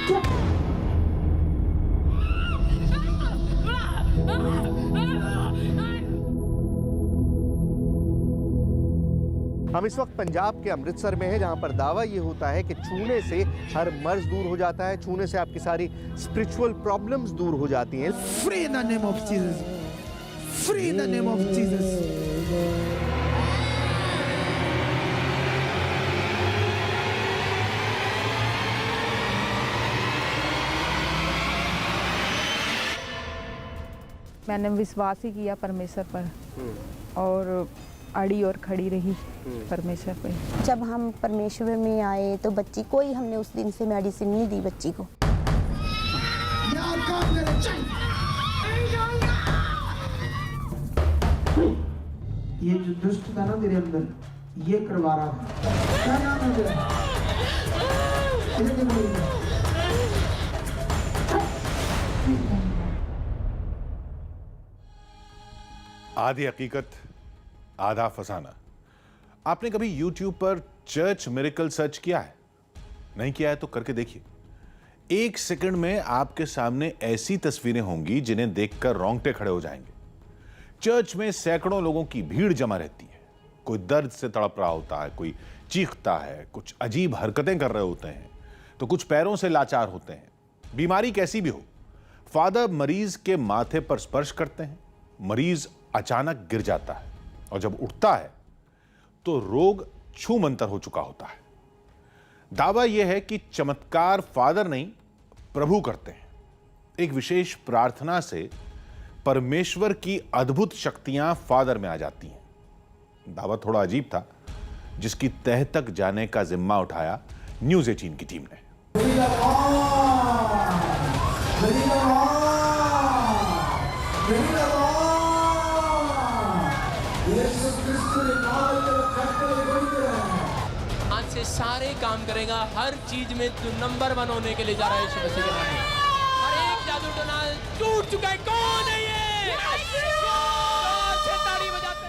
हम इस वक्त पंजाब के अमृतसर में हैं, जहां पर दावा ये होता है कि छूने से हर मर्ज दूर हो जाता है, छूने से आपकी सारी स्पिरिचुअल प्रॉब्लम्स दूर हो जाती हैं। Free in the name of Jesus. Free in the name of Jesus. मैंने विश्वास ही किया परमेश्वर पर और अड़ी और खड़ी रही परमेश्वर पे। जब हम परमेश्वर में आए तो बच्ची कोई हमने उस दिन से मेडिसिन नहीं दी बच्ची को। ये जो दुष्ट था ना तेरे अंदर, ये करवा रहा था। क्या नाम है तेरा? आधी हकीकत आधा फसाना। आपने कभी YouTube पर चर्च मिरेकल सर्च किया है? नहीं किया है तो करके देखिए। एक सेकंड में आपके सामने ऐसी तस्वीरें होंगी जिन्हें देखकर रोंगटे खड़े हो जाएंगे। चर्च में सैकड़ों लोगों की भीड़ जमा रहती है। कोई दर्द से तड़प रहा होता है, कोई चीखता है, कुछ अजीब हरकतें कर रहे होते हैं, तो कुछ पैरों से लाचार होते हैं। बीमारी कैसी भी हो, फादर मरीज के माथे पर स्पर्श करते हैं, मरीज अचानक गिर जाता है और जब उठता है तो रोग छूमंतर हो चुका होता है। दावा यह है कि चमत्कार फादर नहीं प्रभु करते हैं। एक विशेष प्रार्थना से परमेश्वर की अद्भुत शक्तियां फादर में आ जाती हैं। दावा थोड़ा अजीब था, जिसकी तह तक जाने का जिम्मा उठाया न्यूज़ 18 की टीम ने। आज से सारे काम करेगा, हर चीज में तू नंबर 1 होने के लिए जा रहा है यीशु मसीह के नाम में। हर एक जादू टोना टूट चुका है। कौन है ये? जोर से ताड़ी बजाते।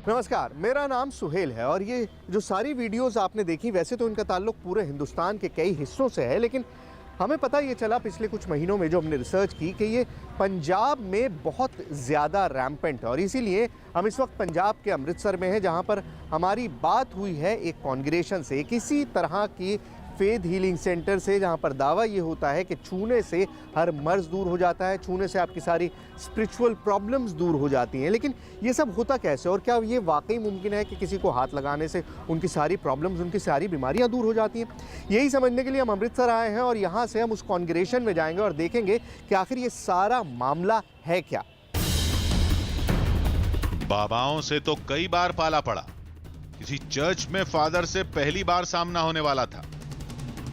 नमस्कार, मेरा नाम सुहेल है और ये जो सारी वीडियोस आपने देखी, वैसे तो इनका ताल्लुक पूरे हिंदुस्तान के कई हिस्सों से है, लेकिन हमें पता ये चला पिछले कुछ महीनों में जो हमने रिसर्च की कि ये पंजाब में बहुत ज़्यादा रैम्पेंट है। और इसीलिए हम इस वक्त पंजाब के अमृतसर में हैं, जहां पर हमारी बात हुई है एक कॉन्ग्रेगेशन से, किसी तरह की फेथ हीलिंग सेंटर से, जहां पर दावा ये होता है कि छूने से हर मर्ज दूर हो जाता है, छूने से आपकी सारी स्पिरिचुअल प्रॉब्लम्स दूर हो जाती हैं। लेकिन ये सब होता कैसे और क्या ये वाकई मुमकिन है कि किसी को हाथ लगाने से उनकी सारी प्रॉब्लम्स, उनकी सारी बीमारियां दूर हो जाती हैं? यही समझने के लिए हम अमृतसर आए हैं और यहाँ से हम उस कॉन्ग्रेगेशन में जाएंगे और देखेंगे कि आखिर ये सारा मामला है क्या। बाबाओं से तो कई बार पाला पड़ा, किसी चर्च में फादर से पहली बार सामना होने वाला था।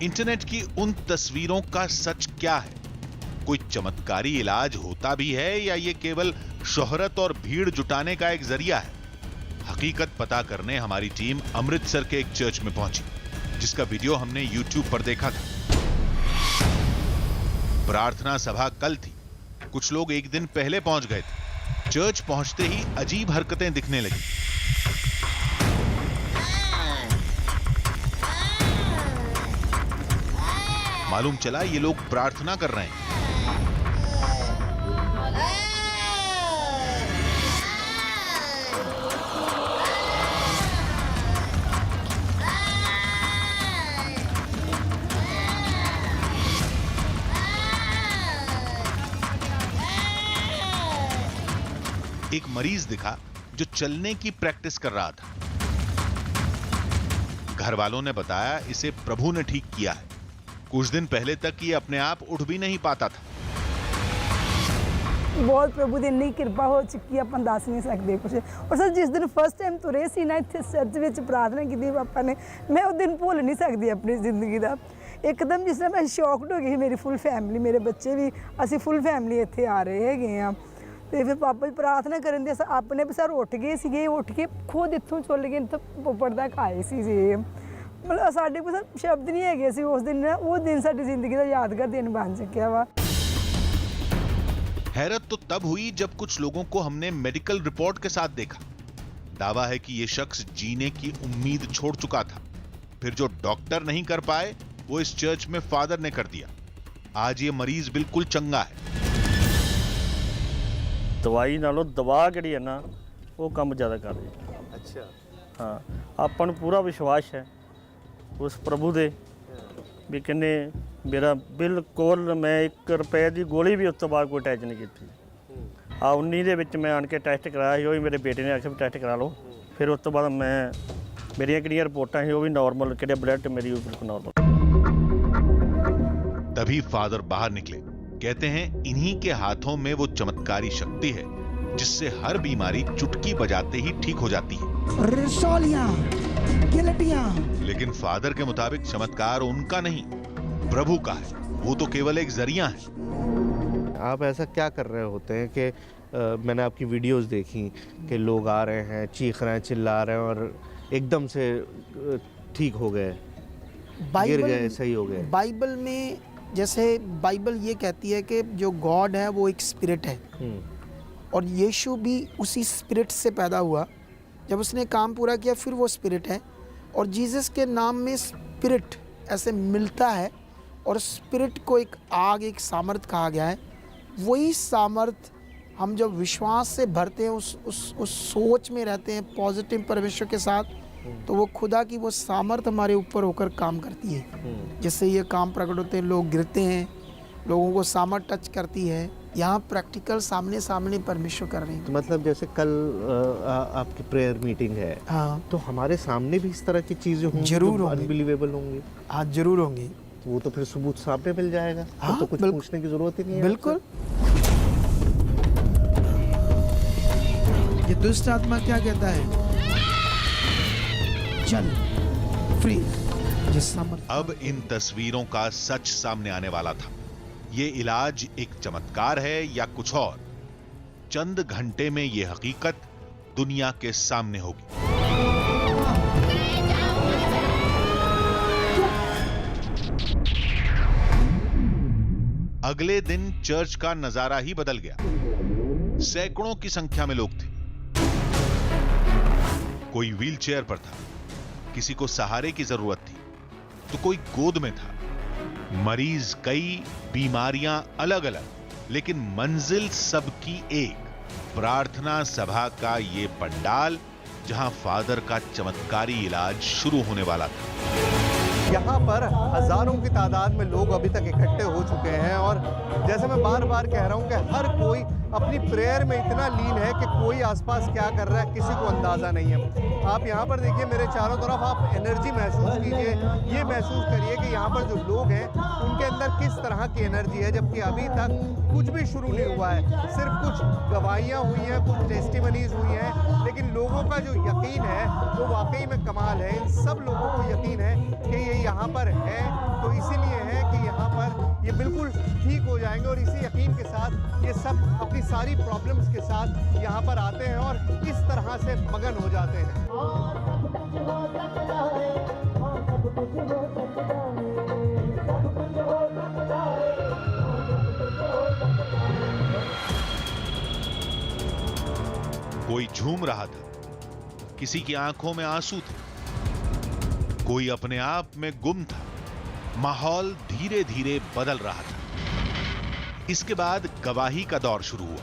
इंटरनेट की उन तस्वीरों का सच क्या है? कोई चमत्कारी इलाज होता भी है या ये केवल शोहरत और भीड़ जुटाने का एक जरिया है? हकीकत पता करने हमारी टीम अमृतसर के एक चर्च में पहुंची, जिसका वीडियो हमने YouTube पर देखा था। प्रार्थना सभा कल थी, कुछ लोग एक दिन पहले पहुंच गए थे। चर्च पहुंचते ही अजीब हरकतें दिखने लगी। मालूम चला ये लोग प्रार्थना कर रहे हैं। एक मरीज दिखा जो चलने की प्रैक्टिस कर रहा था। घर वालों ने बताया इसे प्रभु ने ठीक किया है। कुछ दिन पहले तक ये अपने आप उठ भी नहीं पाता था। बहुत प्रभु ਦੀ ਇੰਨੀ ਕਿਰਪਾ ਹੋ ਚੁੱਕੀ ਆਪਾਂ ਦੱਸ ਨਹੀਂ ਸਕਦੇ ਕੁਝ। ਔਰ ਸਰ ਜਿਸ ਦਿਨ ਫਸਟ ਟਾਈਮ ਤੁਰੇ ਸੀ ਨਾ ਇੱਥੇ ਚਰਚ ਵਿੱਚ ਪ੍ਰਾਰਥਨਾ ਕੀਤੀ ਪਾਪਾ ਨੇ, ਮੈਂ ਉਹ ਦਿਨ ਭੁੱਲ ਨਹੀਂ ਸਕਦੀ ਆਪਣੀ ਜ਼ਿੰਦਗੀ ਦਾ। ਇੱਕਦਮ ਜਿਸ ਤਰ੍ਹਾਂ ਮੈਂ ਸ਼ੌਕਡ ਹੋ ਗਈ, ਮੇਰੀ ਫੁੱਲ ਫੈਮਿਲੀ, ਮੇਰੇ ਬੱਚੇ ਵੀ, ਅਸੀਂ ਫੁੱਲ ਫੈਮਿਲੀ ਇੱਥੇ ਆ ਰਹੇ ਹੈਗੇ ਆ। ਤੇ ਫਿਰ ਪਾਪਾ ਜੀ ਪ੍ਰਾਰਥਨਾ ਕਰਨ ਦੇ ਆਪਣੇ ਵੀ ਸਰ ਉੱਠ ਗਏ ਸੀਗੇ, ਉੱਠ ਕੇ ਖੁਦ ਇੱਥੋਂ ਚੁੱਲ ਗਏ ਤਾਂ ਪੋਪੜ ਤੱਕ ਆਏ ਸੀ ਜੀ। मतलब साढ़े को शब्द नहीं है सी उस दिन, वो दिन साडी जिंदगी का यादगार दिन बन चुका वा। हैरत तो तब हुई जब कुछ लोगों को हमने मेडिकल रिपोर्ट के साथ देखा। दावा है कि ये शख्स जीने की उम्मीद छोड़ चुका था। फिर जो डॉक्टर नहीं कर पाए वो इस चर्च में फादर ने कर दिया। आज ये मरीज बिल्कुल चंगा है। ਦਵਾਈ ਨਾਲੋਂ ਦਵਾ ਜਿਹੜੀ ਹੈ ਨਾ ਉਹ ਕੰਮ ਜ਼ਿਆਦਾ ਕਰ ਰਹੀ ਹੈ। अच्छा ਹਾਂ ਆਪਾਂ ਨੂੰ ਪੂਰਾ ਵਿਸ਼ਵਾਸ ਹੈ ਉਸ ਪ੍ਰਭੂ ਦੇ ਵੀ ਕਿੰਨੇ ਮੇਰਾ ਬਿਲਕੁਲ ਮੈਂ 1 ਰੁਪਏ ਦੀ ਗੋਲੀ ਵੀ ਉਸ ਤੋਂ ਬਾਅਦ ਕੋਈ ਅਟੈਚ ਨਹੀਂ ਕੀਤੀ। ਆ 19 ਦੇ ਵਿੱਚ ਮੈਂ ਆਣ ਕੇ ਟੈਸਟ ਕਰਾਇਆ ਸੀ, ਉਹ ਵੀ ਮੇਰੇ ਬੇਟੇ ਨੇ ਆਖਿਆ ਵੀ ਟੈਸਟ ਕਰਾ ਲਓ। ਫਿਰ ਉਸ ਤੋਂ ਬਾਅਦ ਮੈਂ ਮੇਰੀਆਂ ਕਿਹੜੀਆਂ ਰਿਪੋਰਟਾਂ ਸੀ ਉਹ ਵੀ ਨਾਰਮਲ, ਕਿਹੜੇ ਬਲੱਡ ਮੇਰੀ ਉਹ ਬਿਲਕੁਲ ਨਾਰਮਲ। तभी फादर बाहर निकले। कहते हैं इन्हीं के हाथों में वो चमत्कारी शक्ति है जिससे हर बीमारी चुटकी बजाते ही ठीक हो जाती है। रसौलियां, गिलटियां। लेकिन फादर के मुताबिक चमत्कार उनका नहीं, प्रभु का है। वो तो केवल एक जरिया है। आप ऐसा क्या कर रहे होते हैं कि मैंने आपकी वीडियोस देखी कि लोग आ रहे हैं, चीख रहे हैं, चिल्ला रहे हैं और एकदम से ठीक हो गए, गिर गए, सही हो गए। बाइबल में जैसे बाइबल ये कहती है कि जो गॉड है वो एक स्पिरिट है और यीशु भी उसी स्पिरिट से पैदा हुआ। जब उसने काम पूरा किया फिर वो स्पिरिट है और जीसस के नाम में स्पिरिट ऐसे मिलता है और स्पिरिट को एक आग, एक सामर्थ कहा गया है। वही सामर्थ हम जब विश्वास से भरते हैं, उस सोच में रहते हैं पॉजिटिव परमेश्वर के साथ, तो वो खुदा की वो सामर्थ हमारे ऊपर होकर काम करती है। जिससे ये काम प्रकट होते हैं, लोग गिरते हैं, लोगों को सामर्थ टच करती है। यहाँ प्रैक्टिकल सामने सामने परमेश्वर कर रहे हैं। तो मतलब जैसे कल आपकी प्रेयर मीटिंग है, हाँ, तो हमारे सामने भी इस तरह की चीजें होंगी, जरूर होंगी, अनबिलीवेबल होंगी। हाँ जरूर होंगे। वो तो फिर सबूत सामने मिल जाएगा। हाँ, तो कुछ पूछने की जरूरत ही नहीं है। बिल्कुल। ये दुष्ट आत्मा क्या कहता है? चल फ्री। अब इन तस्वीरों का सच सामने आने वाला था। ये इलाज एक चमत्कार है या कुछ और? चंद घंटे में ये हकीकत दुनिया के सामने होगी। अगले दिन चर्च का नजारा ही बदल गया। सैकड़ों की संख्या में लोग थे। कोई व्हीलचेयर पर था, किसी को सहारे की जरूरत थी, तो कोई गोद में था। मरीज कई, बीमारियां अलग अलग, लेकिन मंजिल सबकी एक। प्रार्थना सभा का ये पंडाल जहां फादर का चमत्कारी इलाज शुरू होने वाला था। यहाँ पर हजारों की तादाद में लोग अभी तक इकट्ठे हो चुके हैं और जैसे मैं बार बार कह रहा हूँ कि हर कोई अपनी प्रेयर में इतना लीन है कि कोई आसपास क्या कर रहा है किसी को अंदाज़ा नहीं है। आप यहाँ पर देखिए, मेरे चारों तरफ आप एनर्जी महसूस कीजिए। ये महसूस करिए कि यहाँ पर जो लोग हैं उनके अंदर किस तरह की एनर्जी है, जबकि अभी तक कुछ भी शुरू नहीं हुआ है। सिर्फ कुछ गवाहियाँ हुई हैं, कुछ टेस्टिमनीज हुई हैं, लेकिन लोगों का जो यकीन है वो वाकई में कमाल है। इन सब लोगों को यकीन है कि ये यहाँ पर है, तो इसीलिए है कि यहाँ पर ये बिल्कुल ठीक हो जाएंगे और इसी यकीन के साथ ये सब अपनी सारी प्रॉब्लम्स के साथ यहाँ पर आते हैं और इस तरह से मगन हो जाते हैं। कोई झूम रहा था, किसी की आंखों में आंसू थे, कोई अपने आप में गुम था। माहौल धीरे धीरे बदल रहा था। इसके बाद गवाही का दौर शुरू हुआ।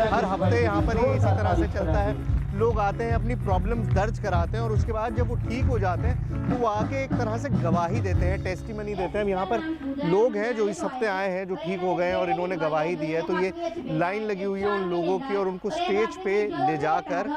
हर हफ्ते यहाँ पर ये इसी तरह से चलता है। लोग आते हैं, अपनी प्रॉब्लम्स दर्ज कराते हैं और उसके बाद जब वो ठीक हो जाते हैं तो वो आके एक तरह से गवाही देते हैं, टेस्टिमनी देते हैं। यहाँ पर लोग हैं जो इस हफ्ते आए हैं, जो ठीक हो गए हैं और इन्होंने गवाही दी है। तो ये लाइन लगी हुई है उन लोगों की और उनको स्टेज पे ले जाकर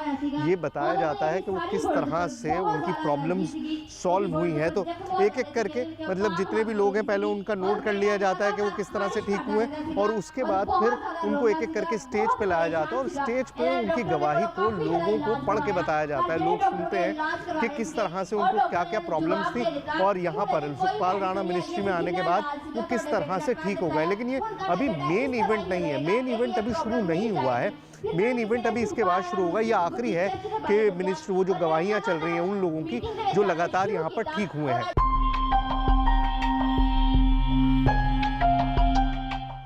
ये बताया जाता है कि वो किस तरह से उनकी प्रॉब्लम्स सॉल्व हुई हैं। तो एक एक करके, मतलब जितने भी लोग हैं, पहले उनका नोट कर लिया जाता है कि वो किस तरह से ठीक हुए और उसके बाद फिर उनको एक एक करके स्टेज पे लाया जाता है और स्टेज पे उनकी गवाही को लोगों को पढ़ के बताया जाता है। लोग सुनते हैं कि किस तरह से उनको क्या क्या प्रॉब्लम्स थी और यहाँ पर सुखपाल राणा मिनिस्ट्री में आने के बाद वो किस तरह से ठीक हो गए। लेकिन ये अभी मेन इवेंट नहीं है, मेन इवेंट अभी शुरू नहीं हुआ है। मेन इवेंट अभी इसके बाद शुरू होगा। ये आखिरी है कि मिनिस्ट्री, वो जो गवाहियाँ चल रही हैं उन लोगों की जो लगातार यहाँ पर ठीक हुए हैं।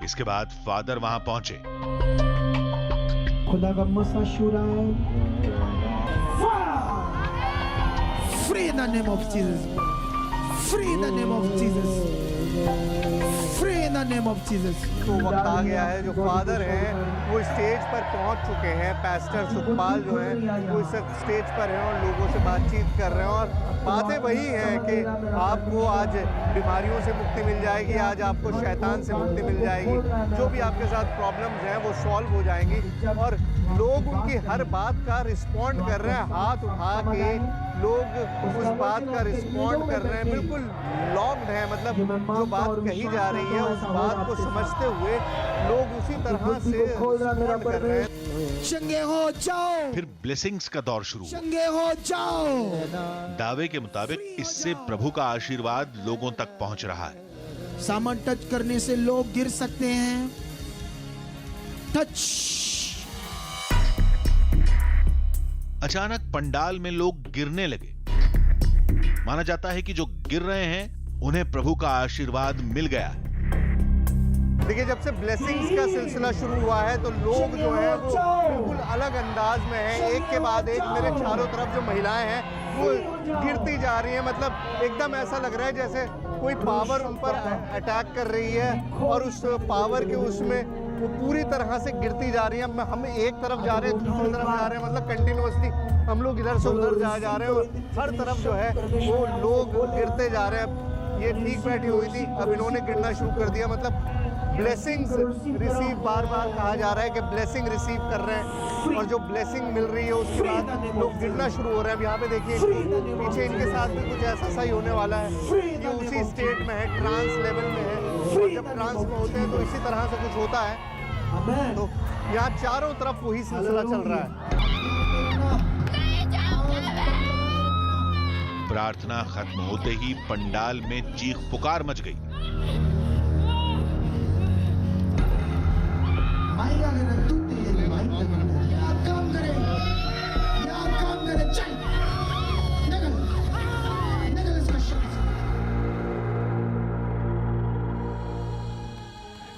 इसके बाद फादर वहां पहुंचे। खुदा का मसा शुरा free in the name of Jesus. Free in the name of Jesus. Free in the name of Jesus. तो वक्त आ गया है, जो फादर हैं वो स्टेज पर पहुंच चुके हैं। पास्टर सुखपाल जो हैं वो इस वक्त स्टेज पर हैं और लोगों से बातचीत कर रहे हैं और बातें वही हैं कि आपको आज बीमारियों से मुक्ति मिल जाएगी, आज आपको शैतान से मुक्ति मिल जाएगी, जो भी आपके साथ प्रॉब्लम्स हैं वो सॉल्व हो जाएंगी। और लोग उनकी हर बात का रिस्पॉन्ड कर रहे हैं, हाथ उठा के लोग उस बात का रिस्पॉन्ड कर रहे हैं, बिल्कुल लॉक्ड है, मतलब जो बात कही जा रही है उस बात को समझते हुए लोग उसी तरह से रिस्पॉन्ड कर रहे हैं। चंगे हो जाओ, फिर ब्लेसिंग्स का दौर शुरू हुआ। चंगे हो जाओ। दावे के मुताबिक इससे प्रभु का आशीर्वाद लोगों तक पहुंच रहा है। सामान टच करने से लोग गिर सकते हैं। टच। अचानक पंडाल में लोग गिरने लगे। माना जाता है कि जो गिर रहे हैं उन्हें प्रभु का आशीर्वाद मिल गया है। देखिए, जब से ब्लेसिंग्स का सिलसिला शुरू हुआ है तो लोग जो है वो बिल्कुल अलग अंदाज में हैं, एक के बाद एक। मेरे चारों तरफ जो महिलाएं हैं वो गिरती जा रही हैं, मतलब एकदम ऐसा लग रहा है जैसे कोई पावर उन पर अटैक कर रही है और उस पावर के उसमें वो पूरी तरह से गिरती जा रही है। हम एक तरफ जा रहे हैं, दूसरी तरफ जा रहे हैं, मतलब कंटिन्यूअसली हम लोग इधर से उधर जा रहे हैं और हर तरफ जो है वो लोग गिरते जा रहे हैं। ये ठीक बैठी हुई थी, अब इन्होंने गिरना शुरू कर दिया, मतलब ब्लेसिंग्स रिसीव, बार बार कहा जा रहा है कि ब्लेसिंग रिसीव कर रहे हैं और जो ब्लेसिंग मिल रही है उसके बाद लोग गिरना शुरू हो रहे हैं। अब यहाँ पे देखिए पीछे इनके साथ भी कुछ ऐसा सा ही होने वाला है। ये उसी स्टेट में है, ट्रांस लेवल में है, और जब ट्रांस में होते हैं तो इसी तरह से कुछ होता है। तो यहाँ चारों तरफ वही सिलसिला चल रहा है। प्रार्थना खत्म होते ही पंडाल में चीख पुकार मच गई।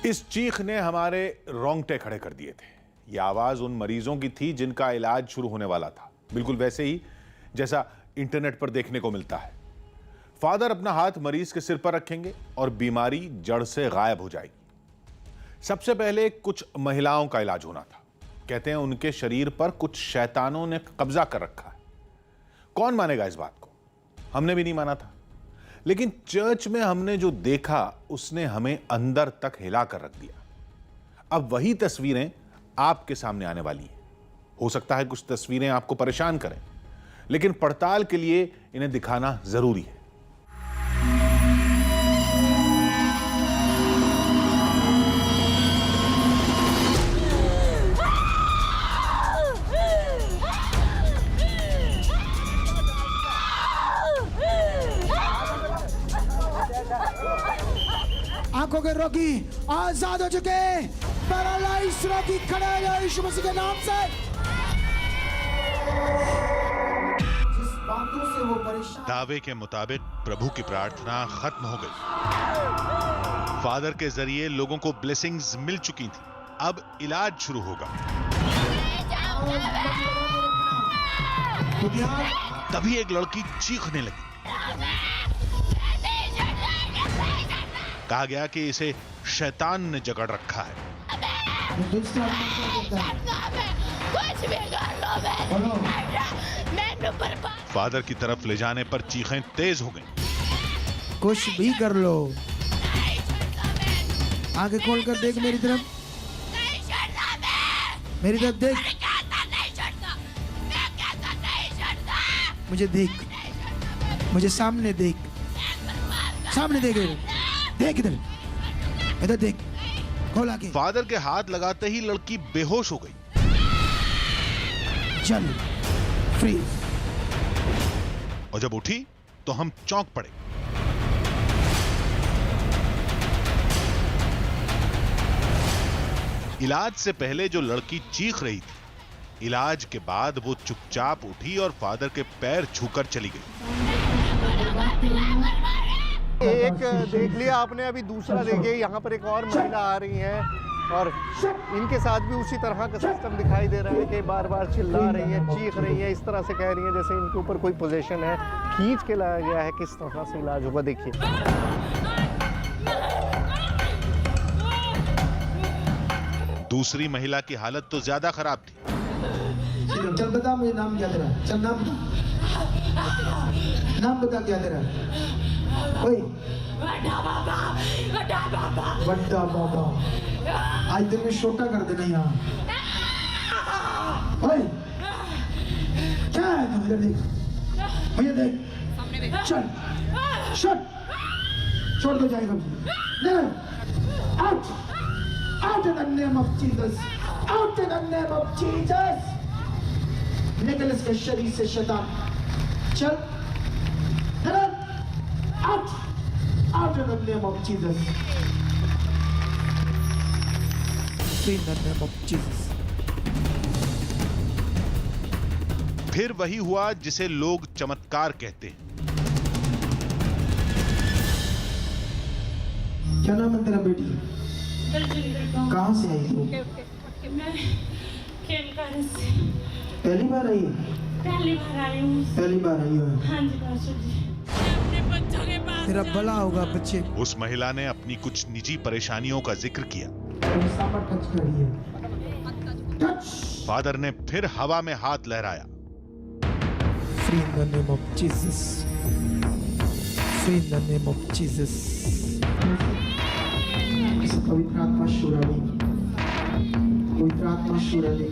इस चीख ने हमारे रोंगटे खड़े कर दिए थे। यह आवाज उन मरीजों की थी जिनका इलाज शुरू होने वाला था, बिल्कुल वैसे ही जैसा इंटरनेट पर देखने को मिलता है। फादर अपना हाथ मरीज के सिर पर रखेंगे और बीमारी जड़ से गायब हो जाएगी। सबसे पहले कुछ महिलाओं का इलाज होना था। कहते हैं उनके शरीर पर कुछ शैतानों ने कब्जा कर रखा है। कौन मानेगा इस बात को? हमने भी नहीं माना था, लेकिन चर्च में हमने जो देखा उसने हमें अंदर तक हिला कर रख दिया। अब वही तस्वीरें आपके सामने आने वाली हैं। हो सकता है कुछ तस्वीरें आपको परेशान करें, लेकिन पड़ताल के लिए इन्हें दिखाना जरूरी है। आंखों के रोगी आजाद हो चुके, पैरालाइज रोगी खड़े हो जाओ यीशु मसीह के नाम से। जिस बातों से वो परेशान, दावे के मुताबिक प्रभु की प्रार्थना खत्म हो गई। फादर के जरिए लोगों को ब्लेसिंग्स मिल चुकी थी। अब इलाज शुरू होगा। तभी एक लड़की चीखने लगी। कहा गया कि इसे शैतान ने जकड़ रखा है। फादर की तरफ ले जाने पर चीखें तेज हो गईं। कुछ भी कर लो। आगे खोल कर देख मेरी तरफ, मेरी तरफ देख, मुझे देख, मुझे सामने देख, सामने देख, देख इधर, इधर देख, खोल आगे। फादर के हाथ लगाते ही लड़की बेहोश हो गई। चल फ्री। और जब उठी तो हम चौंक पड़े। इलाज से पहले जो लड़की चीख रही थी, इलाज के बाद वो चुपचाप उठी और फादर के पैर छूकर चली गई। एक देख लिया आपने, अभी दूसरा देखिए, यहाँ पर एक और महिला आ रही है और इनके साथ भी उसी तरह का सिस्टम दिखाई दे रहा है कि बार बार चिल्ला रही है, चीख रही है, इस तरह से कह रही है जैसे इनके ऊपर कोई पोजीशन है, खींच के लाया गया है। किस तरह से इलाज होगा देखिए। दूसरी महिला की हालत तो ज्यादा खराब थी। चल बता मुझे नाम क्या तेरा, चल नाम बता क्या तेरा। ओए बड्डा बाबा आज दिन में छोटा कर देना यहाँ। ओए क्या है तू, इधर देख, मुझे देख, चल शट छोड़ दो जाएगा। Out out in the name of Jesus, out in the name of Jesus। निकल इसके शरीर से शैतान, चल out out in the name of Jesus, in the name of Jesus। फिर वही हुआ जिसे लोग चमत्कार कहते हैं। क्या नाम है तेरा बेटी? कहाँ से आई तू? मैं खेलकर से पहली बार आई है? पहली बार आई हूँ। पहली बार आई हो? हाँ जी पास्टर जी। मैं अपने बच्चों के पास तेरा भला होगा बच्चे। उस महिला ने अपनी कुछ निजी परेशानियों का जिक्र किया। टच करिए, टच। फादर ने फिर हवा में हाथ लहराया। Free in the name of Jesus, free in the name of Jesus। पवित्र आत्मा शुराली, पवित्र आत्मा शुराली।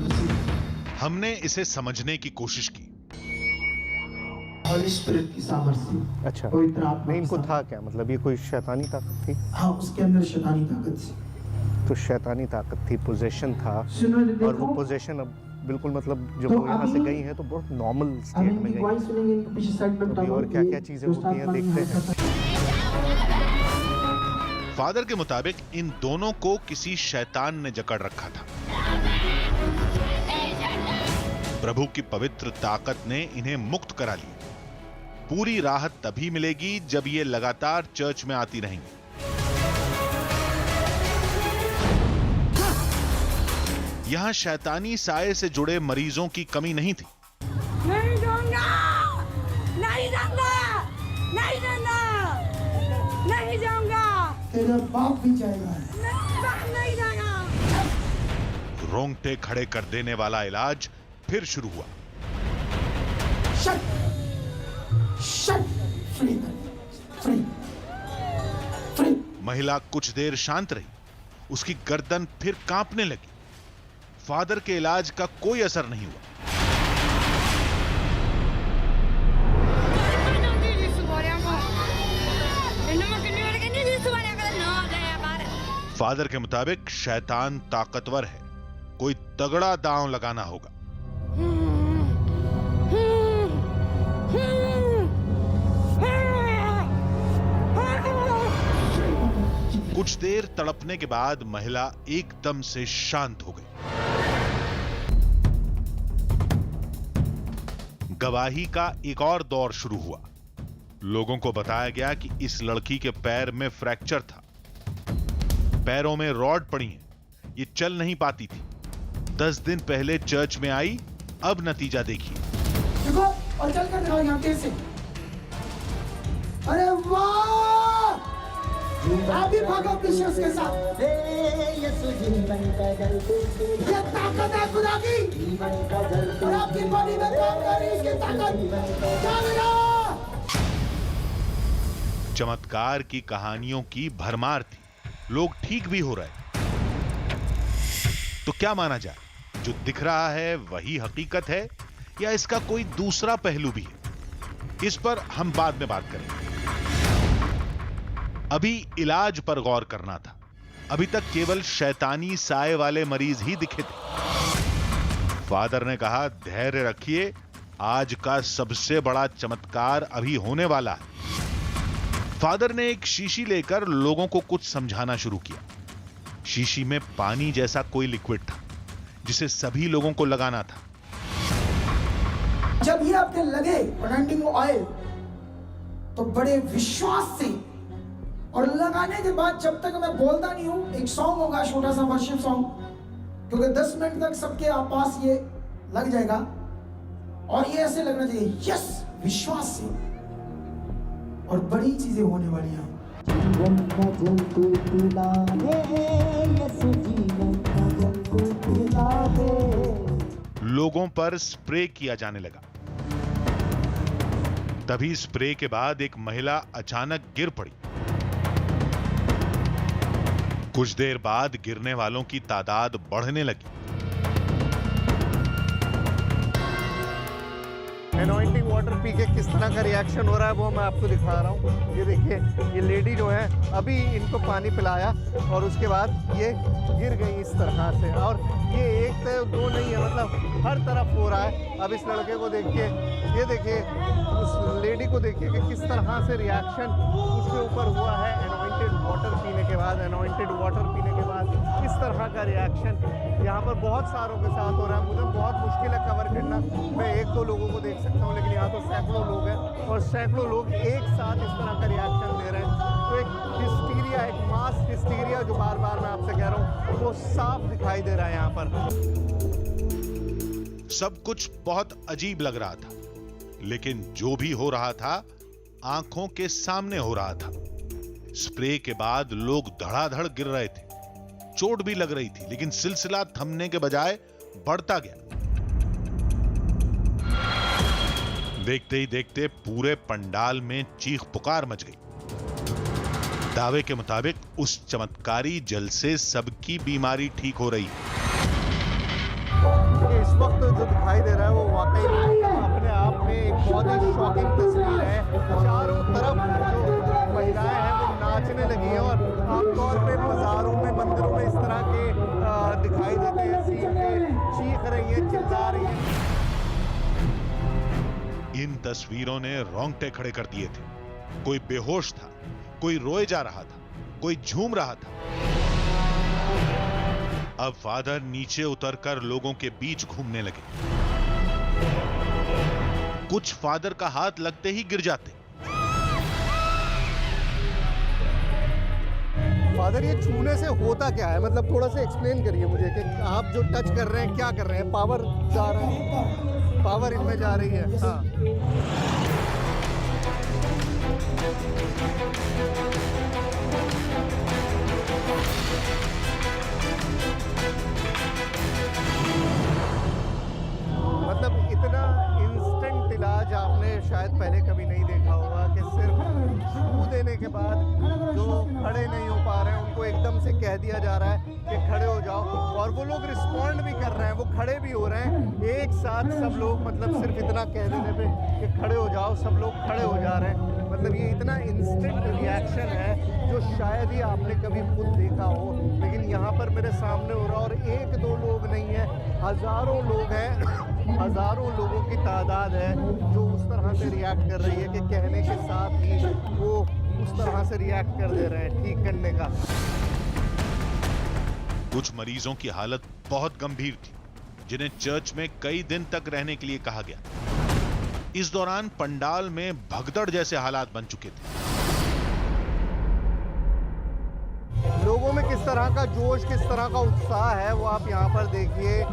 हमने इसे समझने की कोशिश की। होली स्पिरिट की सामर्थ्य। अच्छा, पवित्र आत्मा नहीं इनको था क्या, मतलब ये कोई शैतानी ताकत थी? हाँ, उसके अंदर शैतानी ताकत थी। तो शैतानी ताकत थी, पोजेशन था, और वो पोजेशन अब बिल्कुल मतलब जब वो यहाँ से गई है तो बहुत नॉर्मल स्टेट में गई। अभी और क्या क्या चीजें होती हैं देखते हैं। फादर के मुताबिक इन दोनों को किसी शैतान ने जकड़ रखा था। प्रभु की पवित्र ताकत ने इन्हें मुक्त करा लिया। पूरी राहत तभी मिलेगी जब ये लगातार चर्च में आती रहेंगी। यहां शैतानी साये से जुड़े मरीजों की कमी नहीं थी। नहीं जाऊंगा, नहीं जाऊंगा, नहीं जाऊंगा, नहीं जाऊंगा, तेरा बाप भी जाएगा। नहीं जाऊंगा। रोंगटे खड़े कर देने वाला इलाज फिर शुरू हुआ। Shut shut free free free. महिला कुछ देर शांत रही, उसकी गर्दन फिर कांपने लगी। फादर के इलाज का कोई असर नहीं हुआ। फादर के मुताबिक शैतान ताकतवर है, कोई तगड़ा दांव लगाना होगा। कुछ देर तड़पने के बाद महिला एकदम से शांत हो गई। गवाही का एक और दौर शुरू हुआ। लोगों को बताया गया कि इस लड़की के पैर में फ्रैक्चर था, पैरों में रॉड पड़ी हैं, ये चल नहीं पाती थी। 10 दिन पहले चर्च में आई, अब नतीजा देखिए। देखो और चल कर दिखाओ यहाँ से। अरे वाह, आप भी भागो विश्वास के साथ। ये ताकत है खुदा की, और आपकी बॉडी में काम कर रही है इसकी ताकत। चमत्कार की कहानियों की भरमार थी, लोग ठीक भी हो रहे। तो क्या माना जाए, जो दिख रहा है वही हकीकत है या इसका कोई दूसरा पहलू भी है? इस पर हम बाद में बात करेंगे। अभी इलाज पर गौर करना था। अभी तक केवल शैतानी साए वाले मरीज ही दिखे थे। फादर ने कहा, धैर्य रखिए, आज का सबसे बड़ा चमत्कार अभी होने वाला है। फादर ने एक शीशी लेकर लोगों को कुछ समझाना शुरू किया। शीशी में पानी जैसा कोई लिक्विड था जिसे सभी लोगों को लगाना था। जब ये आपके लगे अनॉइंटिंग ऑयल तो बड़े विश्वास से और लगाने के बाद जब तक मैं बोलता नहीं हूँ, एक सॉन्ग होगा, छोटा सा वर्शिप सॉन्ग, क्योंकि 10 मिनट तक सबके पास ये लग जाएगा और ये ऐसे लगना चाहिए यस, विश्वास से, और बड़ी चीजें होने वाली हैं। लोगों पर स्प्रे किया जाने लगा। तभी स्प्रे के बाद एक महिला अचानक गिर पड़ी। कुछ देर बाद गिरने वालों की तादाद बढ़ने लगी। एनॉइंटिंग वाटर पी के किस तरह का रिएक्शन हो रहा है वो मैं आपको दिखा रहा हूँ। ये देखिए, ये लेडी जो है अभी इनको पानी पिलाया और उसके बाद ये गिर गई इस तरह से, और ये एक तो दो नहीं है, मतलब हर तरफ हो रहा है। अब इस लड़के को देखिए, ये देखिए, उस लेडी को देखिए कि किस तरह से रिएक्शन उसके ऊपर हुआ है एनॉइंटेड वाटर पीने के बाद। एनॉइंटेड वाटर पीने के बाद इस तरह का रिएक्शन यहाँ पर बहुत सारों के साथ हो रहा है। मुझे बहुत मुश्किल है कवर करना, मैं एक दो लोगों को देख सकता हूँ, लेकिन यहाँ तो सैकड़ों लोग हैं और सैकड़ों लोग एक साथ इस तरह का रिएक्शन दे रहे हैं। तो एक हिस्टीरिया, एक मास हिस्टीरिया जो बार बार मैं आपसे कह रहा हूँ, वो साफ दिखाई दे रहा है यहाँ पर। सब कुछ बहुत अजीब लग रहा था, लेकिन जो भी हो रहा था आंखों के सामने हो रहा था। स्प्रे के बाद लोग धड़ाधड़ गिर रहे थे, चोट भी लग रही थी, लेकिन सिलसिला थमने के बजाय बढ़ता गया। देखते ही देखते पूरे पंडाल में चीख पुकार मच गई। दावे के मुताबिक उस चमत्कारी जल से सबकी बीमारी ठीक हो रही है। इस वक्त जो दिखाई दे रहा है वो वाकई अपने आप में एक बहुत ही शॉकिंग तस्वीर है। चारों तरफ जो महिलाएं हैं वो नाचने लगी हैं और आमतौर पे बाजारों में, मंदिरों में इस तरह के दिखाई देते हैं सीन के, चीख रही हैं, चिल्ला रही हैं। इन तस्वीरों ने रोंगटे खड़े कर दिए थे। कोई बेहोश था, कोई रोए जा रहा था, कोई झूम रहा था। अब फादर नीचे उतरकर लोगों के बीच घूमने लगे। कुछ फादर का हाथ लगते ही गिर जाते। फादर, ये छूने से होता क्या है? मतलब थोड़ा सा एक्सप्लेन करिए मुझे कि आप जो टच कर रहे हैं क्या कर रहे हैं? पावर जा रहा है, पावर इनमें जा रही है। हाँ, मतलब इतना इंस्टेंट इलाज आपने शायद पहले कभी नहीं देखा होगा कि सिर्फ छू देने के बाद जो खड़े नहीं हो पा रहे हैं उनको एकदम से कह दिया जा रहा है कि खड़े हो जाओ, और वो लोग रिस्पॉन्ड भी कर रहे हैं, वो खड़े भी हो रहे हैं एक साथ सब लोग। मतलब सिर्फ इतना कह देने पे कि खड़े हो जाओ, सब लोग खड़े हो जा रहे हैं। मतलब ये इतना इंस्टेंट रिएक्शन है जो शायद ही आपने कभी खुद देखा हो, लेकिन यहाँ पर मेरे सामने हो रहा। और एक दो लोग नहीं है, हजारों लोग हैं, हजारों लोगों की तादाद है जो उस तरह से रिएक्ट कर रही है कि कहने के साथ ही वो उस तरह से रिएक्ट कर दे रहे हैं ठीक करने का। कुछ मरीजों की हालत बहुत गंभीर थी, जिन्हें चर्च में कई दिन तक रहने के लिए कहा गया। इस दौरान पंडाल में भगदड़ जैसे हालात बन चुके थे। लोगों में किस तरह का जोश, किस तरह का उत्साह है वो आप यहाँ पर देखिए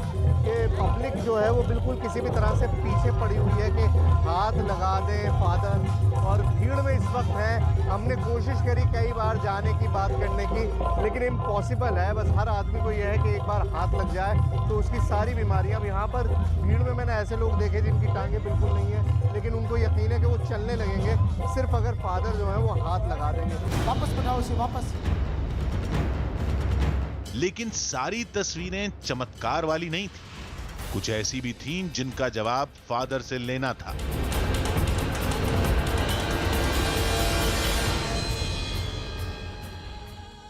कि पब्लिक जो है वो बिल्कुल किसी भी तरह से पीछे पड़ी हुई है कि हाथ लगा दें फादर। और भीड़ में इस वक्त है, हमने कोशिश करी कई बार जाने की, बात करने की, लेकिन इम्पॉसिबल है। बस हर आदमी को यह है कि एक बार हाथ लग जाए तो उसकी सारी बीमारियां। यहाँ पर भीड़ में मैंने ऐसे लोग देखे जिनकी टांगें बिल्कुल नहीं है, लेकिन उनको यकीन है कि वो चलने लगेंगे सिर्फ अगर फादर जो है वो हाथ लगा देंगे। वापस बढ़ाओ उसे, वापस। लेकिन सारी तस्वीरें चमत्कार वाली नहीं थी। कुछ ऐसी भी थीं जिनका जवाब फादर से लेना था।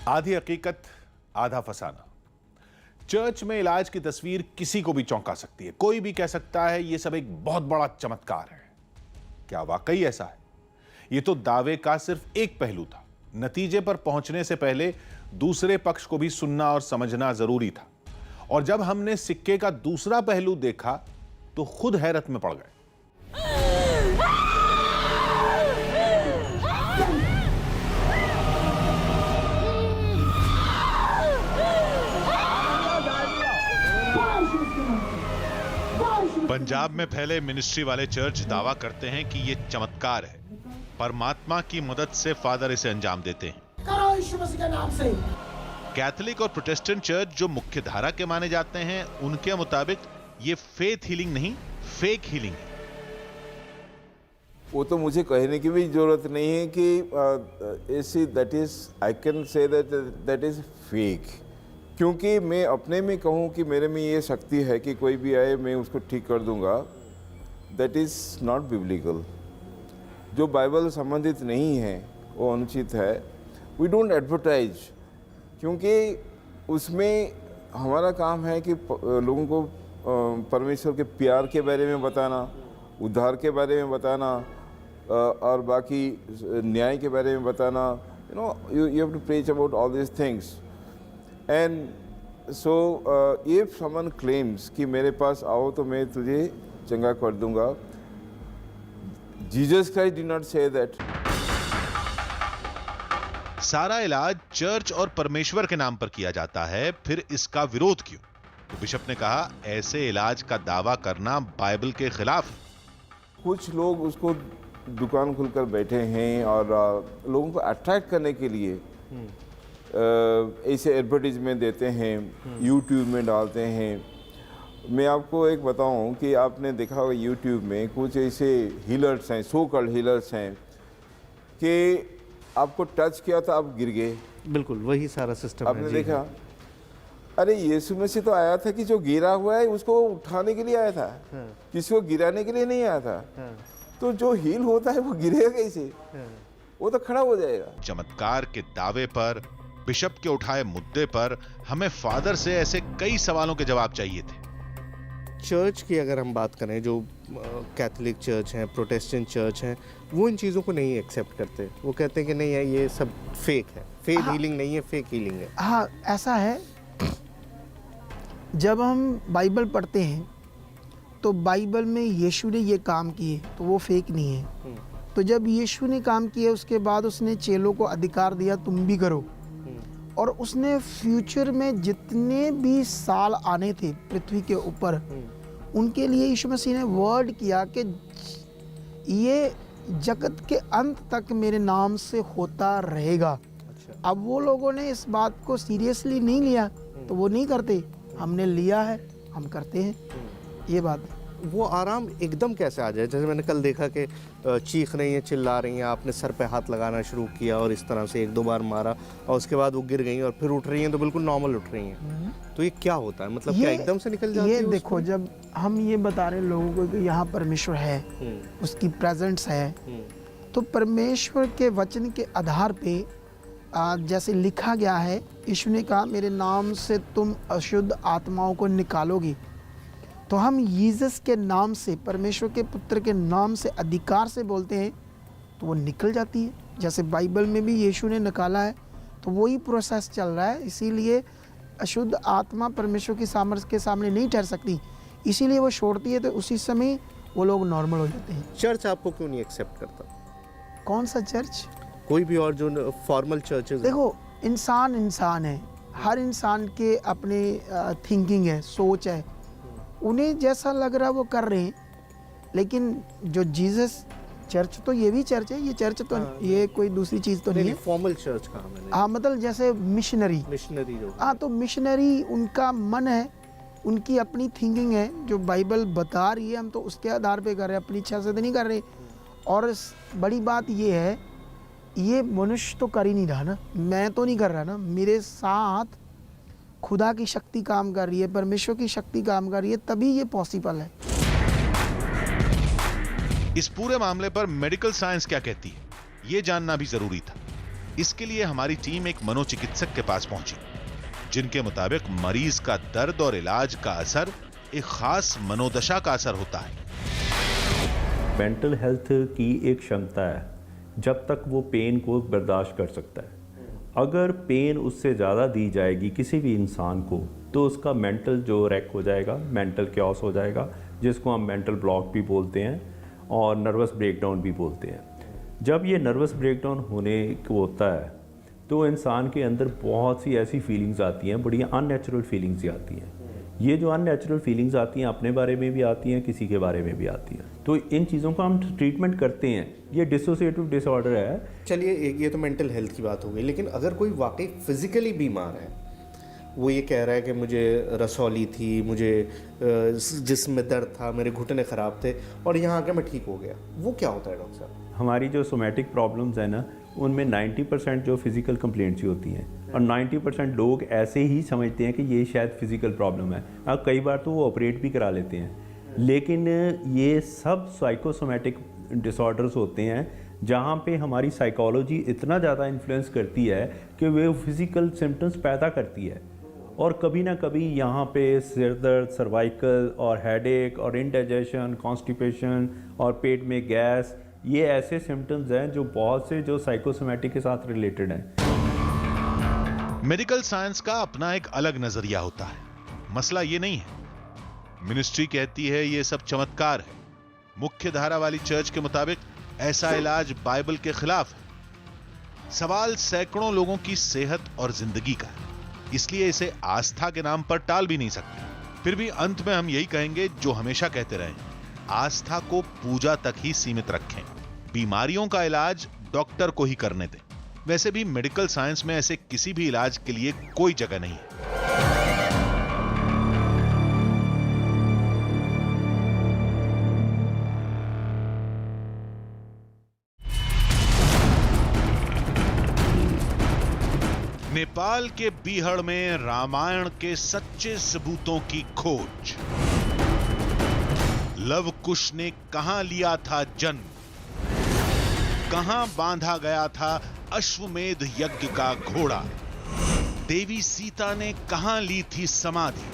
आधी हकीकत आधा फसाना। चर्च में इलाज की तस्वीर किसी को भी चौंका सकती है। कोई भी कह सकता है यह सब एक बहुत बड़ा चमत्कार है। क्या वाकई ऐसा है? यह तो दावे का सिर्फ एक पहलू था। नतीजे पर पहुंचने से पहले दूसरे पक्ष को भी सुनना और समझना जरूरी था। और जब हमने सिक्के का दूसरा पहलू देखा तो खुद हैरत में पड़ गए। पंजाब में फैले मिनिस्ट्री वाले चर्च दावा करते हैं कि ये चमत्कार है, परमात्मा की मदद से फादर इसे अंजाम देते हैं। करो यीशु मसीह के नाम से। कैथोलिक और प्रोटेस्टेंट चर्च जो मुख्य धारा के माने जाते हैं, उनके मुताबिक ये फेथ हीलिंग नहीं, फेक हीलिंग है। वो तो मुझे कहने की भी जरूरत नहीं है कि ऐसी that is I can say that is fake, क्योंकि मैं अपने में कहूँ कि मेरे में ये शक्ति है कि कोई भी आए मैं उसको ठीक कर दूंगा, दैट इज़ नॉट बिब्लिकल। जो बाइबल संबंधित नहीं है वो अनुचित है। वी डोंट एडवर्टाइज, क्योंकि उसमें हमारा काम है कि लोगों को परमेश्वर के प्यार के बारे में बताना, उद्धार के बारे में बताना और बाकी न्याय के बारे में बताना। You have to preach about all this things. And so if someone claims कि मेरे पास आओ तो मैं तुझे चंगा कर दूंगा, Jesus Christ did not say that. सारा इलाज चर्च और परमेश्वर के नाम पर किया जाता है, फिर इसका विरोध क्यों? तो बिशप ने कहा, ऐसे इलाज का दावा करना बाइबल के खिलाफ है। कुछ लोग उसको दुकान खुलकर बैठे हैं और लोगों को अट्रैक्ट करने के लिए ऐसे एडवर्टीजमेंट देते हैं, यूट्यूब में डालते हैं। मैं आपको एक बताऊं कि आपने देखा होगा यूट्यूब में कुछ ऐसे हीलर्स हैं, सो कॉल्ड हीलर्स हैं, कि आपको टच किया तो आप गिर गए। बिल्कुल वही सारा सिस्टम आपने देखा? अरे यीशु मसीह तो आया था कि जो गिरा हुआ है उसको उठाने के लिए आया था, किसी को गिराने के लिए नहीं आया था। तो जो हील होता है वो गिरेगा कैसे? वो तो खड़ा हो जाएगा। चमत्कार के दावे पर, बिशप के उठाए मुद्दे पर हमें फादर से ऐसे कई सवालों के जवाब चाहिए थे। चर्च की अगर हम बात करें, जो कैथोलिक चर्च हैं, प्रोटेस्टेंट चर्च हैं, वो इन चीज़ों को नहीं एक्सेप्ट करते। वो कहते हैं कि नहीं है, ये सब फेक है, फेक हीलिंग नहीं है, फेक हीलिंग है। हाँ, ऐसा है। जब हम बाइबल पढ़ते हैं तो बाइबल में यीशु ने ये काम किए तो वो फेक नहीं है। तो जब यीशु ने काम किया उसके बाद उसने चेलों को अधिकार दिया तुम भी करो, और उसने फ्यूचर में जितने भी साल आने थे पृथ्वी के ऊपर, उनके लिए यीशु मसीह ने वर्ड किया कि ये जगत के अंत तक मेरे नाम से होता रहेगा। अब वो लोगों ने इस बात को सीरियसली नहीं लिया तो वो नहीं करते। हमने लिया है, हम करते हैं। ये बात है। वो आराम एकदम कैसे आ जाए? जैसे मैंने कल देखा कि चीख रही हैं, चिल्ला रही हैं, आपने सर पे हाथ लगाना शुरू किया और इस तरह से 1-2 बार मारा और उसके बाद वो गिर गई और फिर उठ रही हैं तो बिल्कुल नॉर्मल उठ रही हैं। तो ये क्या होता है? मतलब क्या एकदम से निकल जाती है? ये देखो, जब हम ये बता रहे लोगों को कि यहाँ परमेश्वर है, उसकी प्रेजेंस है, तो परमेश्वर के वचन के आधार पे जैसे लिखा गया है, यीशु ने कहा मेरे नाम से तुम अशुद्ध आत्माओं को निकालोगी। तो हम यीसस के नाम से, परमेश्वर के पुत्र के नाम से, अधिकार से बोलते हैं तो वो निकल जाती है। जैसे बाइबल में भी यीशु ने निकाला है, तो वही प्रोसेस चल रहा है। इसीलिए अशुद्ध आत्मा परमेश्वर की सामर्थ्य के सामने नहीं ठहर सकती, इसीलिए वो छोड़ती है, तो उसी समय वो लोग नॉर्मल हो जाते हैं। चर्च आपको क्यों नहीं एक्सेप्ट करता? कौन सा चर्च? कोई भी और जो फॉर्मल चर्चेज। देखो, इंसान है, हर इंसान के अपने थिंकिंग है, सोच है, उन्हें जैसा लग रहा है वो कर रहे हैं। लेकिन जो जीसस चर्च, तो ये भी चर्च है, ये चर्च तो ये कोई दूसरी चीज़ तो नहीं है। फॉर्मल चर्च कहा मैंने। हाँ, मतलब जैसे मिशनरी जो, हाँ, तो मिशनरी उनका मन है, उनकी अपनी थिंकिंग है, जो बाइबल बता रही है हम तो उसके आधार पे कर रहे हैं, अपनी इच्छा से तो नहीं कर रहे। और बड़ी बात ये है, ये मनुष्य तो कर ही नहीं रहा ना, मैं तो नहीं कर रहा ना, मेरे साथ खुदा की शक्ति काम कर रही है, परमेश्वर की शक्ति काम कर रही है, तभी ये पॉसिबल है। इस पूरे मामले पर मेडिकल साइंस क्या कहती है, ये जानना भी जरूरी था। इसके लिए हमारी टीम एक मनोचिकित्सक के पास पहुंची, जिनके मुताबिक मरीज का दर्द और इलाज का असर एक खास मनोदशा का असर होता है। मेंटल हेल्थ की एक क्षमता है, जब तक वो पेन को बर्दाश्त कर सकता है। अगर पेन उससे ज़्यादा दी जाएगी किसी भी इंसान को, तो उसका मेंटल जो रैक हो जाएगा, मेंटल क्योस हो जाएगा, जिसको हम मेंटल ब्लॉक भी बोलते हैं और नर्वस ब्रेकडाउन भी बोलते हैं। जब ये नर्वस ब्रेकडाउन होने को होता है तो इंसान के अंदर बहुत सी ऐसी फीलिंग्स आती हैं, बड़ी अननेचुरल फीलिंग्स आती हैं, ये जो अननेचुरल फीलिंग्स आती हैं अपने बारे में भी आती हैं, किसी के बारे में भी आती हैं, तो इन चीज़ों का हम ट्रीटमेंट करते हैं। ये डिसोसिएटिव डिसऑर्डर है। चलिए ये तो मेंटल हेल्थ की बात हो गई, लेकिन अगर कोई वाकई फिजिकली बीमार है, वो ये कह रहा है कि मुझे रसौली थी, मुझे जिस्म में दर्द था, मेरे घुटने ख़राब थे और यहाँ आके मैं ठीक हो गया, वो क्या होता है डॉक्टर साहब? हमारी जो सोमैटिक प्रॉब्लम्स हैं ना, उनमें 90% जो फिज़िकल कंप्लेंट्स ही होती हैं और 90% लोग ऐसे ही समझते हैं कि ये शायद फिज़िकल प्रॉब्लम है। अब कई बार तो वो ऑपरेट भी करा लेते हैं, लेकिन ये सब साइकोसोमैटिक डिसऑर्डर्स होते हैं जहाँ पे हमारी साइकोलॉजी इतना ज़्यादा इन्फ्लुएंस करती है कि वे फिज़िकल सिम्टम्स पैदा करती है। और कभी ना कभी यहाँ पे सिर दर्द, सर्वाइकल और हेडेक और इंडाइजेशन, कॉन्स्टिपेशन और पेट में गैस, ये ऐसे सिम्टम्स हैं जो बहुत से जो साइकोसोमैटिक के साथ रिलेटेड हैं। मेडिकल साइंस का अपना एक अलग नजरिया होता है। मसला ये नहीं है, मिनिस्ट्री कहती है ये सब चमत्कार है। मुख्य धारा वाली चर्च के मुताबिक ऐसा इलाज बाइबल के खिलाफ है। सवाल सैकड़ों लोगों की सेहत और जिंदगी का है, इसलिए इसे आस्था के नाम पर टाल भी नहीं सकते। फिर भी अंत में हम यही कहेंगे जो हमेशा कहते रहे, आस्था को पूजा तक ही सीमित रखें। बीमारियों का इलाज डॉक्टर को ही करने दें। वैसे भी मेडिकल साइंस में ऐसे किसी भी इलाज के लिए कोई जगह नहीं है। नेपाल के बीहड़ में रामायण के सच्चे सबूतों की खोज। लव कुश ने कहां लिया था जन्म, कहां बांधा गया था अश्वमेध यज्ञ का घोड़ा, देवी सीता ने कहां ली थी समाधि,